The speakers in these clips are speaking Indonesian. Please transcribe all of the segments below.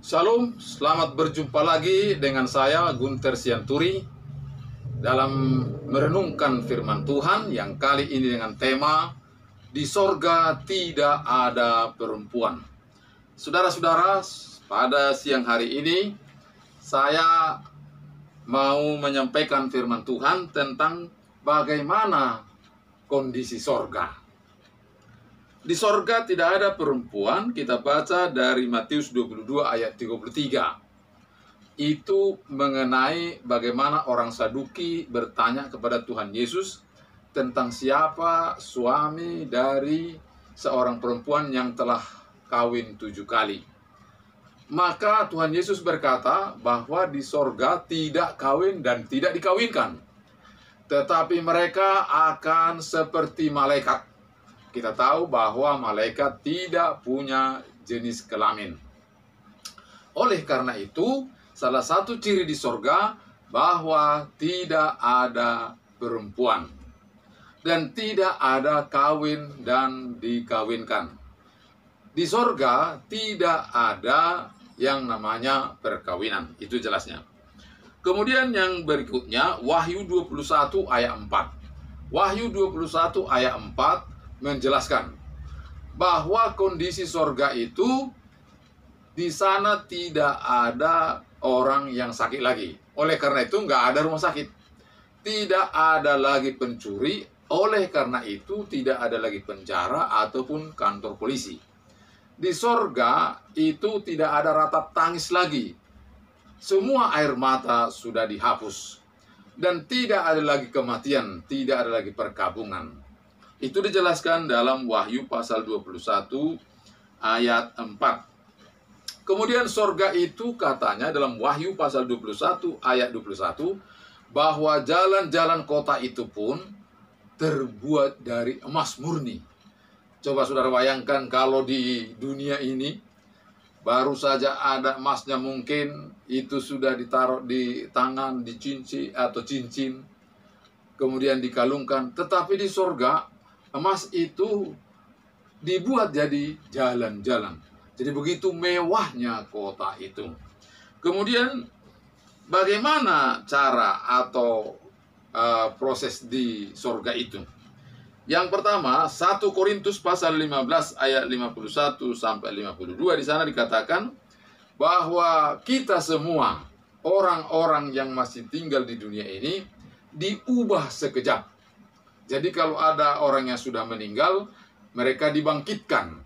Shalom, selamat berjumpa lagi dengan saya Gunter Sianturi dalam merenungkan firman Tuhan yang kali ini dengan tema Di Sorga Tidak Ada Perempuan. Saudara-saudara, pada siang hari ini saya mau menyampaikan firman Tuhan tentang bagaimana kondisi sorga. Di sorga tidak ada perempuan, kita baca dari Matius 22 ayat 33. Itu mengenai bagaimana orang Saduki bertanya kepada Tuhan Yesus tentang siapa suami dari seorang perempuan yang telah kawin 7 kali. Maka Tuhan Yesus berkata bahwa di sorga tidak kawin dan tidak dikawinkan, tetapi mereka akan seperti malaikat. Kita tahu bahwa malaikat tidak punya jenis kelamin. Oleh karena itu, salah satu ciri di sorga bahwa tidak ada perempuan. Dan tidak ada kawin dan dikawinkan. Di sorga tidak ada yang namanya perkawinan. Itu jelasnya. Kemudian yang berikutnya, Wahyu 21 ayat 4. Wahyu 21 ayat 4 menjelaskan bahwa kondisi sorga itu di sana tidak ada orang yang sakit lagi. Oleh karena itu nggak ada rumah sakit. Tidak ada lagi pencuri. Oleh karena itu tidak ada lagi penjara ataupun kantor polisi. Di sorga itu tidak ada ratap tangis lagi. Semua air mata sudah dihapus. Dan tidak ada lagi kematian, tidak ada lagi perkabungan. Itu dijelaskan dalam Wahyu pasal 21 ayat 4. Kemudian sorga itu katanya dalam Wahyu pasal 21 ayat 21 bahwa jalan-jalan kota itu pun terbuat dari emas murni. Coba saudara bayangkan kalau di dunia ini baru saja ada emasnya, mungkin itu sudah ditaruh di tangan, di cincin, kemudian dikalungkan. Tetapi di sorga emas itu dibuat jadi jalan-jalan. Jadi begitu mewahnya kota itu. Kemudian bagaimana cara atau proses di sorga itu? Yang pertama, 1 Korintus pasal 15 ayat 51 sampai 52 di sana dikatakan bahwa kita semua orang-orang yang masih tinggal di dunia ini diubah sekejap. Jadi kalau ada orang yang sudah meninggal, mereka dibangkitkan.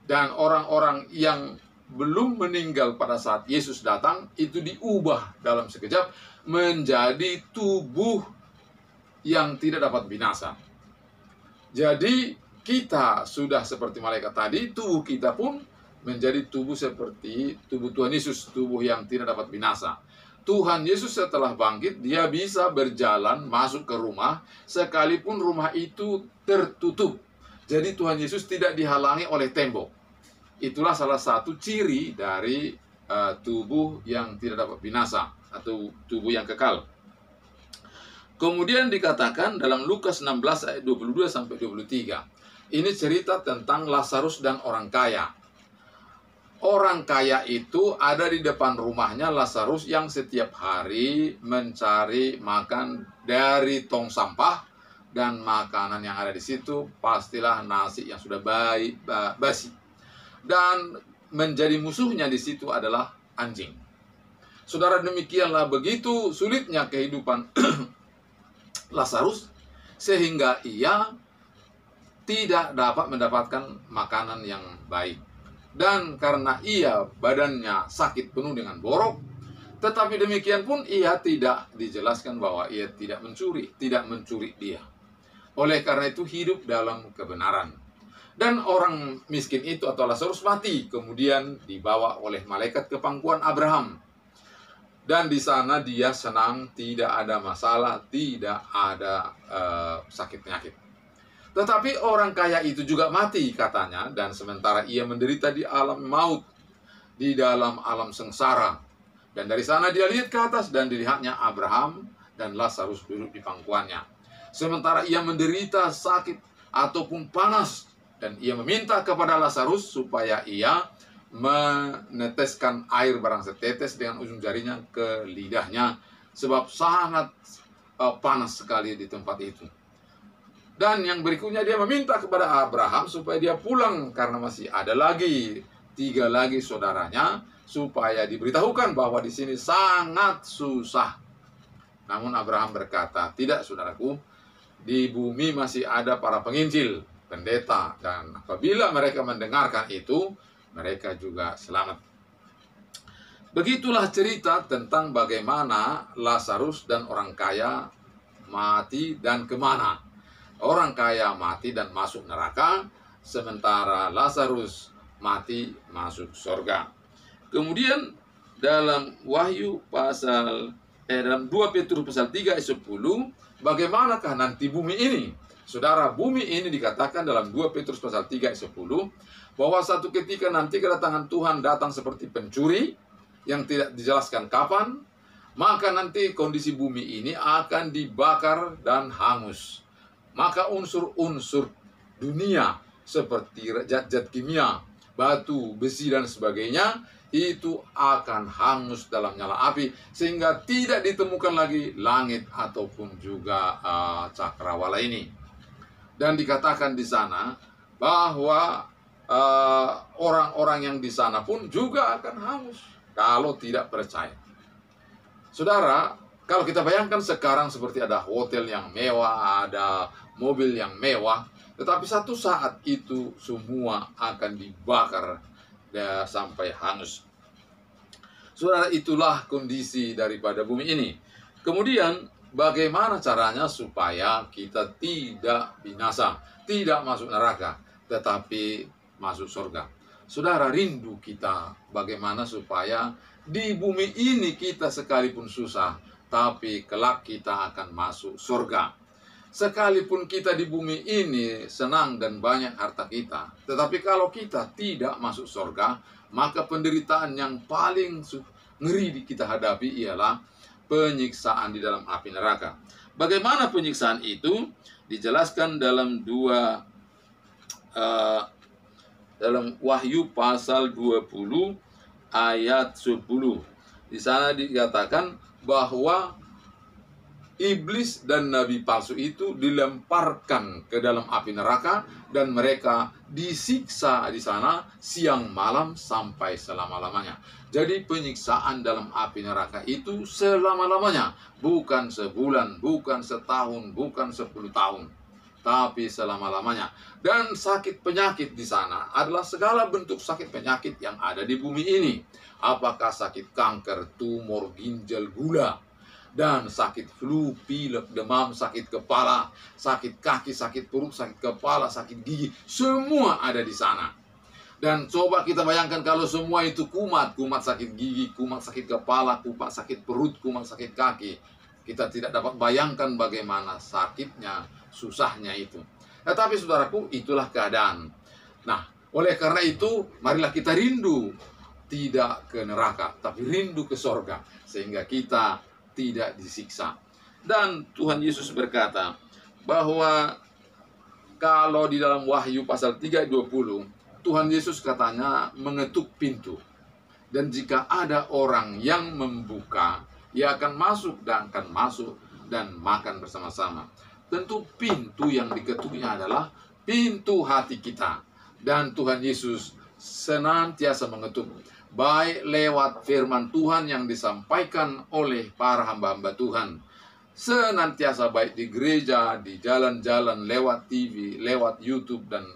Dan orang-orang yang belum meninggal pada saat Yesus datang, itu diubah dalam sekejap menjadi tubuh yang tidak dapat binasa. Jadi kita sudah seperti malaikat tadi, tubuh kita pun menjadi tubuh seperti tubuh Tuhan Yesus, tubuh yang tidak dapat binasa. Tuhan Yesus setelah bangkit, dia bisa berjalan masuk ke rumah, sekalipun rumah itu tertutup. Jadi Tuhan Yesus tidak dihalangi oleh tembok. Itulah salah satu ciri dari tubuh yang tidak dapat binasa, atau tubuh yang kekal. Kemudian dikatakan dalam Lukas 16 ayat 22 sampai 23. Ini cerita tentang Lazarus dan orang kaya. Orang kaya itu ada di depan rumahnya Lazarus yang setiap hari mencari makan dari tong sampah, dan makanan yang ada di situ pastilah nasi yang sudah basi. Dan menjadi musuhnya di situ adalah anjing. Saudara, demikianlah begitu sulitnya kehidupan Lazarus sehingga ia tidak dapat mendapatkan makanan yang baik. Dan karena ia badannya sakit penuh dengan borok, tetapi demikian pun ia tidak dijelaskan bahwa ia tidak mencuri dia. Oleh karena itu hidup dalam kebenaran. Dan orang miskin itu atau Lazarus mati, kemudian dibawa oleh malaikat ke pangkuan Abraham. Dan di sana dia senang, tidak ada masalah, tidak ada sakit penyakit. Tetapi orang kaya itu juga mati katanya, dan sementara ia menderita di alam maut, di dalam alam sengsara. Dan dari sana dia lihat ke atas dan dilihatnya Abraham dan Lazarus duduk di pangkuannya. Sementara ia menderita sakit ataupun panas, dan ia meminta kepada Lazarus supaya ia meneteskan air barang setetes dengan ujung jarinya ke lidahnya, sebab sangat panas sekali di tempat itu. Dan yang berikutnya dia meminta kepada Abraham supaya dia pulang karena masih ada lagi 3 lagi saudaranya, supaya diberitahukan bahwa di sini sangat susah. Namun Abraham berkata, tidak saudaraku, di bumi masih ada para penginjil, pendeta, dan apabila mereka mendengarkan itu, mereka juga selamat. Begitulah cerita tentang bagaimana Lazarus dan orang kaya mati dan kemana. Orang kaya mati dan masuk neraka, sementara Lazarus mati masuk surga. Kemudian dalam Wahyu dalam 2 Petrus pasal 3 ayat 10, bagaimanakah nanti bumi ini? Saudara, bumi ini dikatakan dalam 2 Petrus pasal 3 ayat 10 bahwa satu ketika nanti kedatangan Tuhan datang seperti pencuri yang tidak dijelaskan kapan, maka nanti kondisi bumi ini akan dibakar dan hangus. Maka unsur-unsur dunia seperti zat-zat kimia, batu, besi, dan sebagainya itu akan hangus dalam nyala api, sehingga tidak ditemukan lagi langit ataupun juga cakrawala ini. Dan dikatakan di sana bahwa orang-orang yang di sana pun juga akan hangus kalau tidak percaya. Saudara, kalau kita bayangkan sekarang seperti ada hotel yang mewah, ada mobil yang mewah, tetapi satu saat itu semua akan dibakar sampai hangus. Saudara, itulah kondisi daripada bumi ini. Kemudian bagaimana caranya supaya kita tidak binasa, tidak masuk neraka, tetapi masuk surga? Saudara, rindu kita bagaimana supaya di bumi ini kita sekalipun susah, tapi kelak kita akan masuk surga. Sekalipun kita di bumi ini senang dan banyak harta kita, tetapi kalau kita tidak masuk surga, maka penderitaan yang paling ngeri kita hadapi ialah penyiksaan di dalam api neraka. Bagaimana penyiksaan itu? Dijelaskan dalam dalam Wahyu pasal 20 ayat 10. Di sana dikatakan bahwa iblis dan nabi palsu itu dilemparkan ke dalam api neraka dan mereka disiksa di sana siang malam sampai selama-lamanya. Jadi penyiksaan dalam api neraka itu selama-lamanya, bukan sebulan, bukan setahun, bukan 10 tahun, tapi selama-lamanya. Dan sakit penyakit di sana adalah segala bentuk sakit penyakit yang ada di bumi ini. Apakah sakit kanker, tumor, ginjal, gula, dan sakit flu, pilek, demam, sakit kepala, sakit kaki, sakit perut, sakit kepala, sakit gigi, semua ada di sana. Dan coba kita bayangkan kalau semua itu kumat sakit gigi, kumat sakit kepala, kumat sakit perut, kumat sakit kaki. Kita tidak dapat bayangkan bagaimana sakitnya, susahnya itu. Tetapi saudaraku, itulah keadaan. Nah, oleh karena itu, marilah kita rindu tidak ke neraka, tapi rindu ke sorga, sehingga kita tidak disiksa. Dan Tuhan Yesus berkata bahwa kalau di dalam Wahyu pasal 3:20, Tuhan Yesus katanya mengetuk pintu. Dan jika ada orang yang membuka, ia akan masuk dan makan bersama-sama. Tentu pintu yang diketuknya adalah pintu hati kita. Dan Tuhan Yesus senantiasa mengetuk, baik lewat firman Tuhan yang disampaikan oleh para hamba-hamba Tuhan, senantiasa baik di gereja, di jalan-jalan, lewat TV, lewat YouTube, dan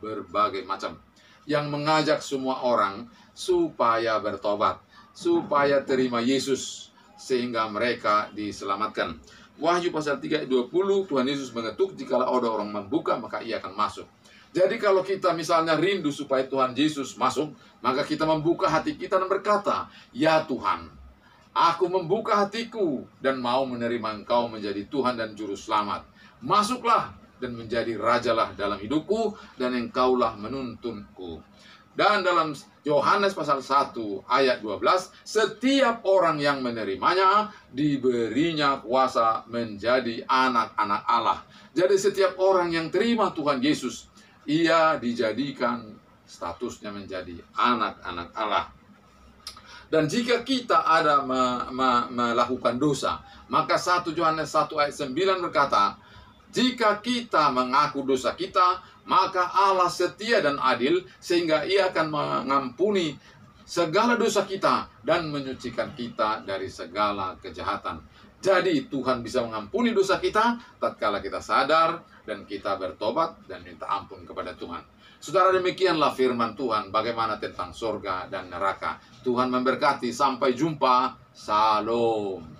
berbagai macam, yang mengajak semua orang supaya bertobat, supaya terima Yesus, sehingga mereka diselamatkan. Wahyu pasal 3:20, Tuhan Yesus mengetuk, jikalau ada orang membuka, maka ia akan masuk. Jadi kalau kita misalnya rindu supaya Tuhan Yesus masuk, maka kita membuka hati kita dan berkata, ya Tuhan, aku membuka hatiku dan mau menerima Engkau menjadi Tuhan dan Juru Selamat. Masuklah dan menjadi rajalah dalam hidupku, dan Engkaulah menuntunku. Dan dalam Yohanes pasal 1 ayat 12, setiap orang yang menerimanya diberinya kuasa menjadi anak-anak Allah. Jadi setiap orang yang terima Tuhan Yesus, ia dijadikan statusnya menjadi anak-anak Allah. Dan jika kita ada melakukan dosa, maka 1 Yohanes 1 ayat 9 berkata, jika kita mengaku dosa kita, maka Allah setia dan adil, sehingga Ia akan mengampuni segala dosa kita dan menyucikan kita dari segala kejahatan. Jadi Tuhan bisa mengampuni dosa kita tatkala kita sadar dan kita bertobat dan minta ampun kepada Tuhan. Saudara, demikianlah firman Tuhan bagaimana tentang surga dan neraka. Tuhan memberkati. Sampai jumpa. Salam.